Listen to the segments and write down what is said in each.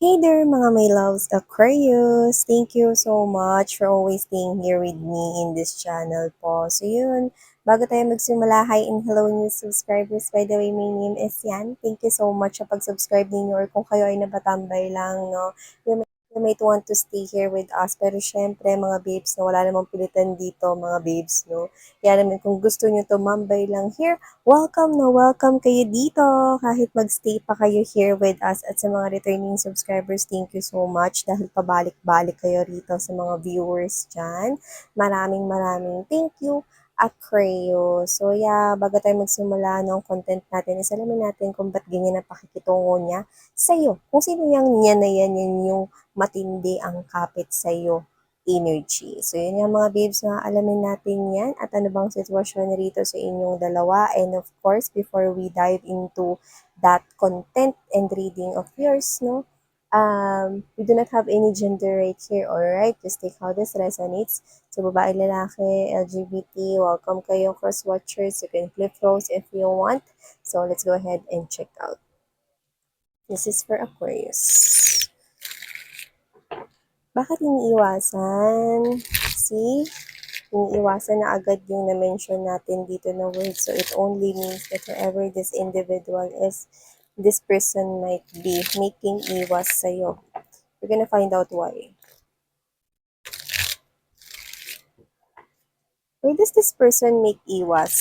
Hey there mga my loves Aquarius! Thank you so much for always staying here with me in this channel po. So yun, bago tayo magsimula, hi and hello new subscribers. By the way, my name is Yan. Thank you so much sa pag-subscribe ninyo or kung kayo ay nabatambay lang, no? You might want to stay here with us. Pero syempre, mga babes, no, wala namang pilitan dito, mga babes, no? Kaya naman kung gusto nyo tumambay lang here, welcome na welcome kayo dito. Kahit magstay pa kayo here with us at sa mga returning subscribers, thank you so much dahil pabalik-balik kayo rito sa mga viewers dyan. Maraming maraming thank you, Aquarius. So yeah, bago tayo magsimula ng content natin, isalamin natin kung ba't ganyan ang pakikitungo niya sa'yo. Kung sino yung niya na yan yung matindi ang kapit sa'yo energy. So, yun yung mga babes na alamin natin yan at ano bang sitwasyon rito sa inyong dalawa. And of course, before we dive into that content and reading of yours, no, we do not have any gender right here, alright? Just take how this resonates. So, babae, lalaki, LGBT, welcome kayo, cross-watchers. You can flip roles if you want. So, let's go ahead and check out. This is for Aquarius. Bakit iniiwasan? See? Iniiwasan na agad yung na-mention natin dito na word. So, it only means that whoever this individual is, this person might be making iwas sa'yo. We're gonna find out why. Why does this person make iwas?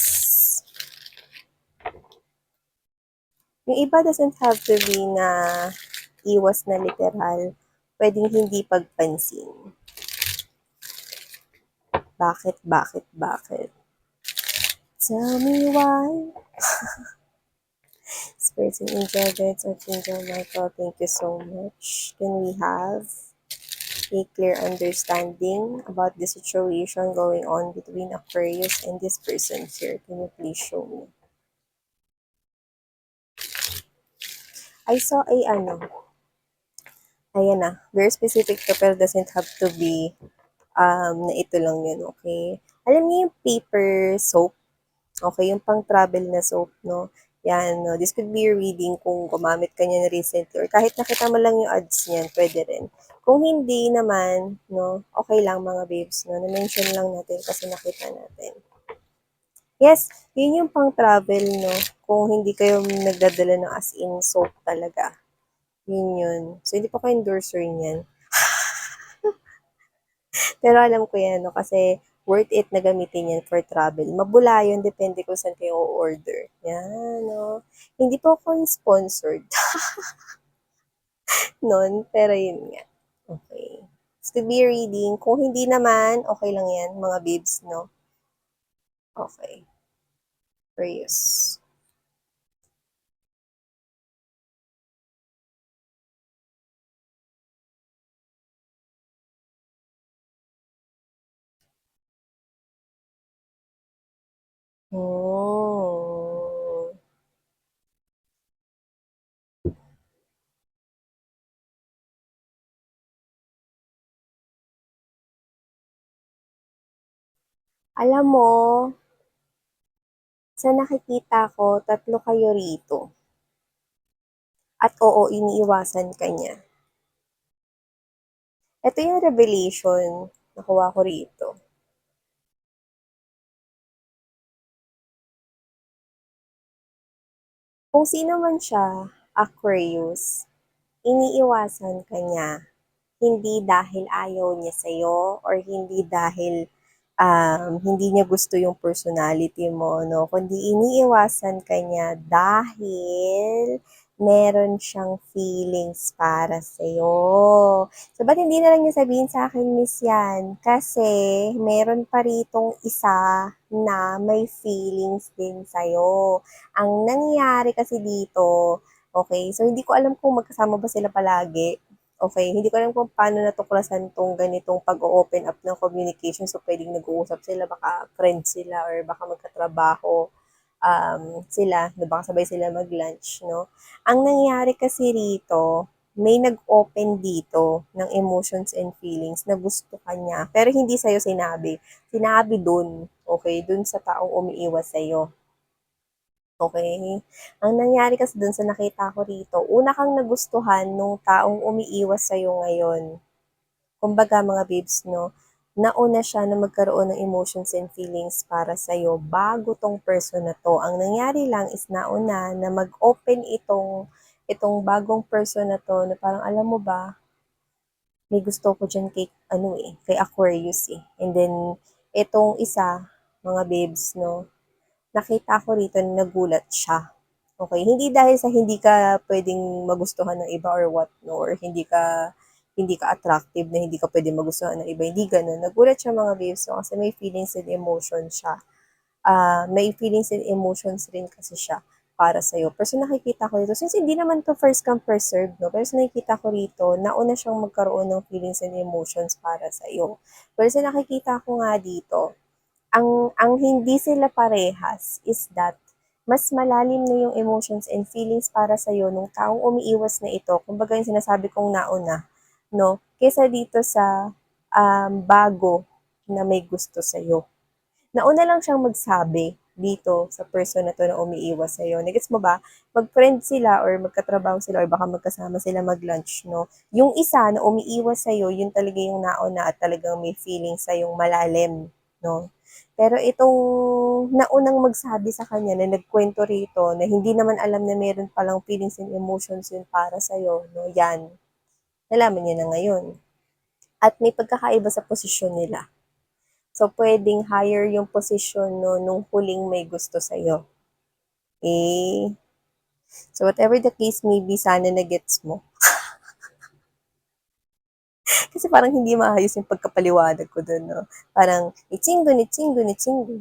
Yung iba doesn't have to be na iwas na literal. Pwedeng hindi pagpansin. Bakit, bakit, bakit? Tell me why. Spirits and angel guides, Archangel Michael, thank you so much. Can we have a clear understanding about the situation going on between Aquarius and this person here? Can you please show me? I saw a ayan na, very specific to pero doesn't have to be na ito lang yun, okay? Alam niyo yung paper soap? Okay, yung pang-travel na soap, no? Yan, no? This could be your reading kung gumamit ka niyan recently or kahit nakita mo lang yung ads niyan, pwede rin. Kung hindi naman, no, okay lang mga babes, no? Na-mention lang natin kasi nakita natin. Yes, yun yung pang-travel, no? Kung hindi kayo nagdadala ng as in soap talaga. Yun yun. So, hindi pa ko endorser niyan. Pero alam ko yan, no? Kasi worth it na gamitin yan for travel. Mabula yun, depende kung saan kayo order. Yan, no? Hindi po ako sponsored nun, pero yun nga. Okay. This could be a reading. Kung hindi naman, okay lang yan, mga babes, no? Okay. Curious. Oh. Alam mo, sa nakikita ko, tatlo kayo rito. At oo, iniiwasan ka niya. Ito yung revelation nakuha ko rito. Kung sino man siya, Aquarius, iniiwasan ka niya. Hindi dahil ayaw niya sa'yo or hindi dahil hindi niya gusto yung personality mo, no? Kundi iniiwasan ka niya dahil meron siyang feelings para sa'yo. So, ba't hindi na lang niya sabihin sa akin, Miss Yan? Kasi meron pa ritong isa na may feelings din sa'yo. Ang nangyari kasi dito, okay, so hindi ko alam kung magkasama ba sila palagi. Okay, hindi ko alam kung paano natuklasan tong ganitong pag-open up ng communication. So, pwedeng nag-uusap sila, baka friends sila, or baka magkatrabaho sila, no? Baka sabay sila mag-lunch, no? Ang nangyari kasi rito, may nag-open dito ng emotions and feelings na gusto ka niya. Pero hindi sa'yo sinabi. Sinabi dun, okay, dun sa taong umiiwas sa'yo. Okay. Ang nangyari kasi dun sa nakita ko rito, una kang nagustuhan nung taong umiiwas sa'yo ngayon. Kumbaga mga babes 'no, nauna siya na magkaroon ng emotions and feelings para sa'yo bago 'tong person na 'to. Ang nangyari lang is nauna na mag-open itong bagong person na 'to na parang, "Alam mo ba, may gusto ko diyan kay ano, eh, kay Aquarius, eh." And then itong isa, mga babes 'no, nakita ko rito na nagulat siya. Okay, hindi dahil sa hindi ka puwedeng magustuhan ng iba or what 'no, or hindi ka attractive na hindi ka puwedeng magustuhan ng iba, hindi gano'n. Nagulat siya mga babes 'no, kasi may feelings and emotions siya. May feelings and emotions rin kasi siya para sa'yo. Pero sa nakikita ko dito, since hindi naman 'to first come first serve 'no, pero sa nakikita ko rito, nauna siyang magkaroon ng feelings and emotions para sa'yo. Pero sa nakikita ko nga dito, ang hindi sila parehas is that mas malalim na yung emotions and feelings para sa'yo nung taong umiiwas na ito, kumbaga yung sinasabi kong nauna, 'no, kaysa dito sa, bago na may gusto sa'yo. Nauna lang siyang magsabi dito sa person na 'to na umiiwas sa'yo. Na-gets mo ba? Mag-friend sila or magkatrabaho sila or baka magkasama sila mag-lunch 'no. Yung isa na umiiwas sa'yo, yun talaga yung nauna at talagang may feeling sa'yong malalim 'no. Pero itong naunang magsabi sa kanya na nagkuwento rito na hindi naman alam na meron palang feelings and emotions yun para sa'yo 'no, 'yan, nalaman niya na ngayon. At may pagkakaiba sa posisyon nila. So, puwedeng higher yung posisyon 'no, nung huling may gusto sa'yo. Eh, so whatever the case may be, sana na-gets mo. Kasi parang hindi maayos yung pagkapaliwanag ko dun 'no, parang itsingo, nitsingo, nitsingo.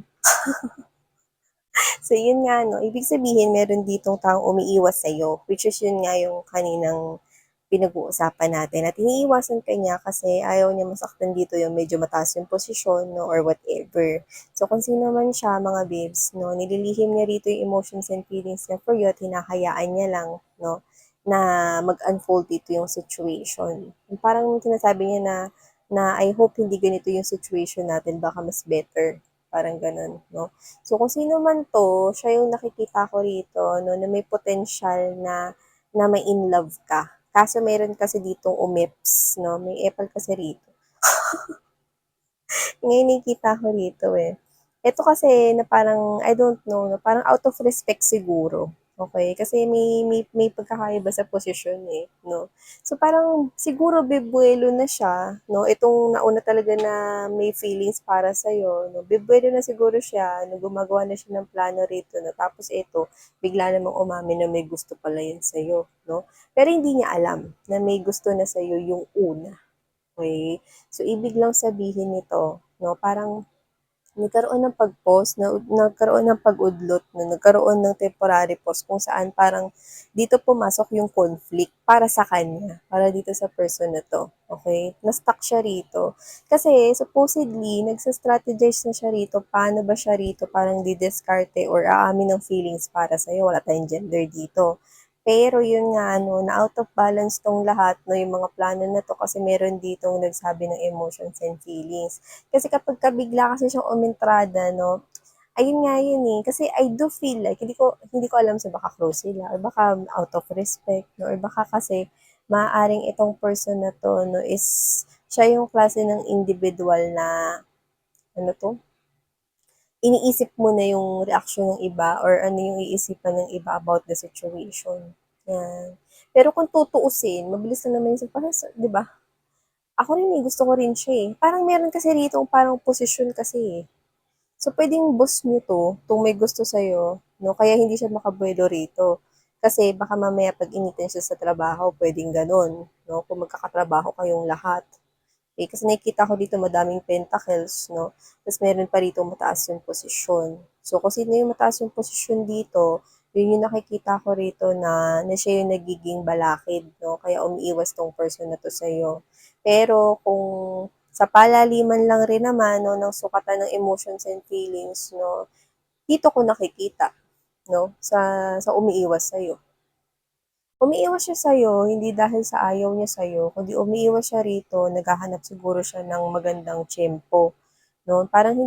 So, yun nga 'no, ibig sabihin meron ditong taong umiiwas sa'yo, which is yun nga yung kaninang pinag-uusapan natin at iniiwasan ka niya kasi ayaw niya masaktan dito yung medyo mataas yung posisyon 'no, or whatever. So, kung sino man siya mga babes 'no, nililihim niya rito yung emotions and feelings niya for you at hinahayaan niya lang 'no, na mag-unfold dito yung situation. Yung parang sinasabi niya na, "I hope hindi ganito yung situation natin, baka mas better." Parang gano'n 'no. So, kung sino man 'to, siya yung nakikita ko rito 'no, na may potensyal na ma-inlove ka. Kaso meron kasi ditong umips 'no, may epal kasi rito. Ngayon nakikita ko rito, eh. Ito kasi na parang I don't know, na parang out of respect siguro, okey? Kasi may pagkakaiba sa posisyon, eh, 'no? So, parang siguro bibuelo na siya 'no, itong nauna talaga na may feelings para sa'yo 'no, bibuelo na siguro siya na gumagawa na siya ng plano rito 'no, tapos eto bigla namang umamin na may gusto pala yun sa'yo 'no. Pero hindi niya alam na may gusto na sa'yo yung una. Okey. So, ibig lang sabihin nito 'no, parang nagkaroon ng pag-pause na nagkaroon ng pag-udlot na nagkaroon ng temporary pause kung saan parang dito pumasok yung conflict para sa kanya, para dito sa person na 'to, okey? Na-stuck siya rito. Kasi supposedly nagsa-strategize na siya rito, paano ba siya rito parang didiskarte or aamin ng feelings para sa'yo, wala tayong gender dito. Pero yun nga 'no, na out of balance 'tong lahat 'no, yung mga plano na 'to kasi meron ditong nagsabi ng emotions and feelings. Kasi kapagka bigla kasi siyang umentrada 'no, ayun nga yun, eh, kasi I do feel like hindi ko alam sa baka close sila or baka out of respect 'no, or baka kasi maaaring itong person na 'to 'no is siya yung klase ng individual na ano 'to, iniisip mo na yung reaksyon ng iba or ano yung iisipan ng iba about the situation, 'yan. Pero kung tutuusin mabilis lang naman yung parang sa 'di ba? Ako rin, eh, gusto ko rin siya, eh. Parang meron kasi ditong parang posisyon kasi, eh. So, puwedeng boss niyo 'to, 'tong may gusto sa'yo 'no, kaya hindi siya makabuelo rito. Kasi baka mamaya pag-initan siya sa trabaho, puwedeng gano'n 'no, kung magkakatrabaho kayong lahat. Eh, kasi nakikita ko dito madaming pentacles 'no, ta's meron pa rito mataas yung posisyon. So, kung sino yung mataas yung posisyon dito, yun yung nakikita ko rito na siya yung nagiging balakid 'no, kaya umiiwas 'tong person na 'to sa'yo. Pero kung sa palaliman lang rin naman 'no, ng sukatan ng emotions and feelings 'no, dito ko nakikita 'no, sa umiiwas sa'yo. Umiiwas siya sa'yo hindi dahil sa ayaw niya sa'yo, kundi umiiwas siya rito naghahanap siguro siya ng magandang tiyempo 'no, parang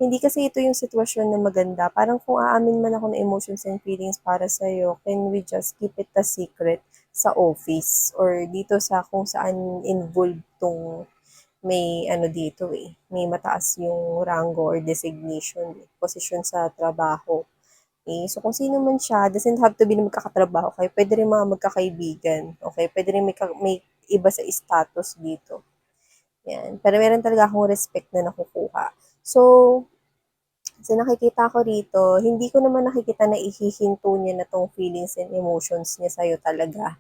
Hindi kasi ito yung sitwasyon na maganda. Parang kung aamin man ako ng emotions and feelings para sa'yo, can we just keep it a secret sa office or dito sa kung saan involved tong may ano dito eh, may mataas yung rango or designation, posisyon sa trabaho. Okay? So, kung sino man siya, doesn't have to be na magkakatrabaho kayo. Pwede rin mga magkakaibigan. Okay? Pwede rin may iba sa status dito. Yan. Pero meron talaga akong respect na nakukuha. So, sa nakikita ko rito, hindi ko naman nakikita na ihihinto niya na tong feelings and emotions niya sa'yo talaga.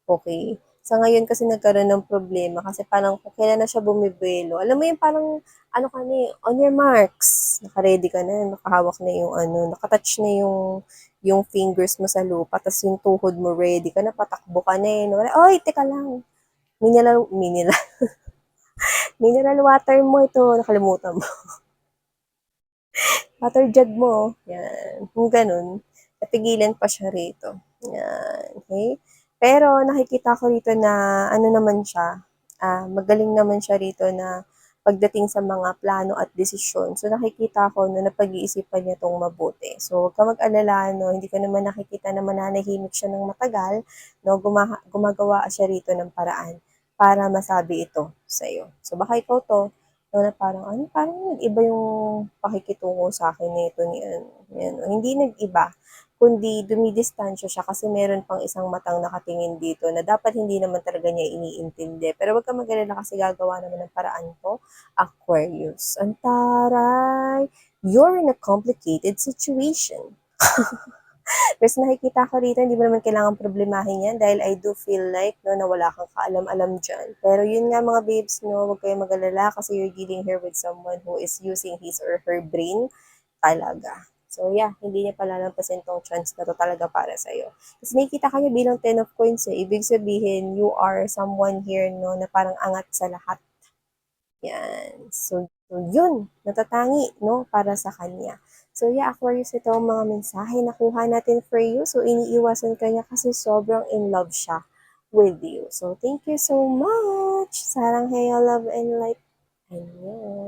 Okay? Sa ngayon kasi nagkaroon ng problema kasi parang kung kailan na siya bumibuelo. Alam mo yung parang, ano ka na eh, on your marks. Naka-ready ka na, nakahawak na yung ano, nakatouch na yung fingers mo sa lupa, tapos yung tuhod mo ready ka na, patakbo ka na eh. Wala, oy, teka lang. Mineral water mo ito, nakalimutan mo. Water jug mo, yan. Kung ganun, napigilan pa siya rito. Yan, okay? Pero nakikita ko rito na ano naman siya, magaling naman siya rito na pagdating sa mga plano at desisyon. So nakikita ko na napag-iisipan niya tong mabuti. So huwag ka mag-alala, no? Hindi ko naman nakikita na mananahimik siya ng matagal, no? Gumagawa siya rito ng paraan para masabi ito sa'yo. So baka ikaw to, no, na parang, ano, parang nag-iba yung pakikitungo sa akin nito ni ano, yan. Hindi nag-iba, kundi dumidistansya siya kasi meron pang isang matang nakatingin dito na dapat hindi naman talaga niya iniintindi. Pero wag ka mag-alala kasi gagawa naman ng paraan to, Aquarius. Ang taray! You're in a complicated situation. Pero nakikita ko rito, hindi mo naman kailangan problemahin yan dahil I do feel like no, na wala kang kaalam-alam dyan. Pero yun nga mga babes, no, huwag kayong mag-alala kasi you're dealing here with someone who is using his or her brain talaga. So yeah, hindi niya palalampasin tong chance na to talaga para sa'yo. Kasi nakikita ka niya bilang 10 of coins eh. Ibig sabihin, you are someone here no, na parang angat sa lahat. Yan. So yun, natatangi, no, para sa kanya. So yeah, Aquarius, ito ang mga mensahe na kuha natin for you. So iniiwasan ka niya kasi sobrang in love siya with you. So thank you so much. Sarang heyo, love and light. Ayan.